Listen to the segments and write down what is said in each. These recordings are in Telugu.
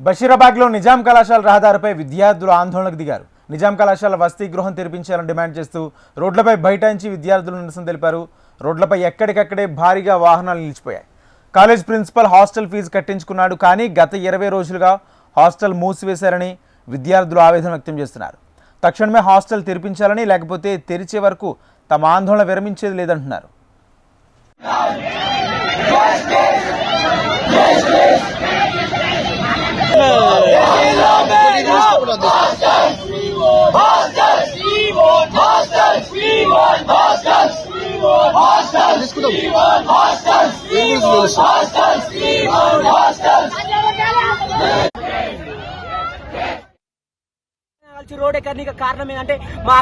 బషీరాబాద్లో నిజాం కళాశాల రహదారిపై విద్యార్థులు ఆందోళనకు దిగారు. నిజాం కళాశాల వసతి గృహం తెరిపించాలని డిమాండ్ చేస్తూ రోడ్లపై బైఠాయించి విద్యార్థులు నిరసన తెలిపారు. రోడ్లపై ఎక్కడికక్కడే భారీగా వాహనాలు నిలిచిపోయాయి. కాలేజ్ ప్రిన్సిపల్ హాస్టల్ ఫీజు కట్టించుకున్నాడు, కానీ గత 20 రోజులుగా హాస్టల్ మూసివేశారని విద్యార్థులు ఆవేదన వ్యక్తం చేస్తున్నారు. తక్షణమే హాస్టల్ తెరిపించాలని, లేకపోతే తెరిచే వరకు తమ ఆందోళన విరమించేది లేదంటున్నారు. రోడ్ ఎక్కడానికి కారణం ఏంటంటే మా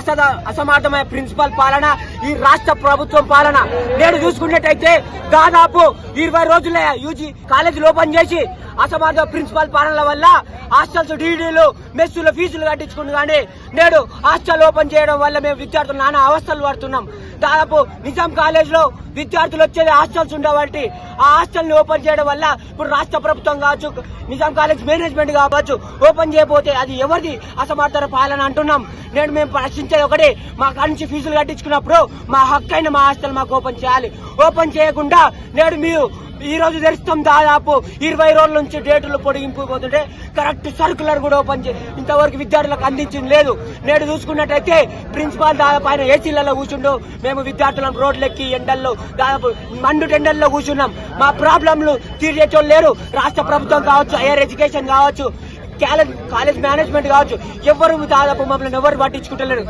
అసమర్థమైన ప్రిన్సిపల్ పాలన, ఈ రాష్ట్ర ప్రభుత్వం పాలన. నేడు చూసుకున్నట్టయితే దాదాపు 20 రోజుల యూజీ కాలేజీలు ఓపెన్ చేసి అసమర్థ ప్రిన్సిపల్ పాలన వల్ల హాస్టల్స్ డీడీలు మెస్సుల ఫీజులు కట్టించుకుంది, కానీ నేడు హాస్టల్ ఓపెన్ చేయడం వల్ల మేము విద్యార్థులు నానా అవస్థలు పడుతున్నాం. దాదాపు నిజాం కాలేజ్ లో విద్యార్థులు వచ్చేది హాస్టల్స్ ఉండబట్టి ఆ హాస్టల్ ని ఓపెన్ చేయడం వల్ల ఇప్పుడు రాష్ట్ర ప్రభుత్వం కావచ్చు, నిజాం కాలేజ్ మేనేజ్మెంట్ కావచ్చు, ఓపెన్ చేయబోతే అది ఎవరిది అసమర్థత పాలన అంటున్నాం. నేను మేము ప్రశ్నించేది ఒకటి, మా నుంచి ఫీజులు కట్టించుకున్నప్పుడు మా హక్కు అయిన మా హాస్టల్ మాకు ఓపెన్ చేయాలి. ఓపెన్ చేయకుండా నేడు మీరు ఈ రోజు తెరుస్తాం, దాదాపు 20 రోజుల నుంచి డేట్లు పొడిగింపుపోతుంటే కరెక్ట్ సర్కులర్ కూడా ఓపెన్ చేసి ఇంతవరకు విద్యార్థులకు అందించింది లేదు. నేడు చూసుకున్నట్టయితే ప్రిన్సిపాల్ దాదాపు ఆయన ఏసీలలో కూర్చుండు, మేము విద్యార్థులను రోడ్లెక్కి ఎండల్లో దాదాపు మండు టెండల్లో కూర్చున్నాం. మా ప్రాబ్లంలు తీర్చేటోళ్ళు లేరు. రాష్ట్ర ప్రభుత్వం కావచ్చు, హైయర్ ఎడ్యుకేషన్ కావచ్చు, కాలేజ్ మేనేజ్మెంట్ కావచ్చు, ఎవరు దాదాపు మమ్మల్ని ఎవరు పట్టించుకుంటలేరు.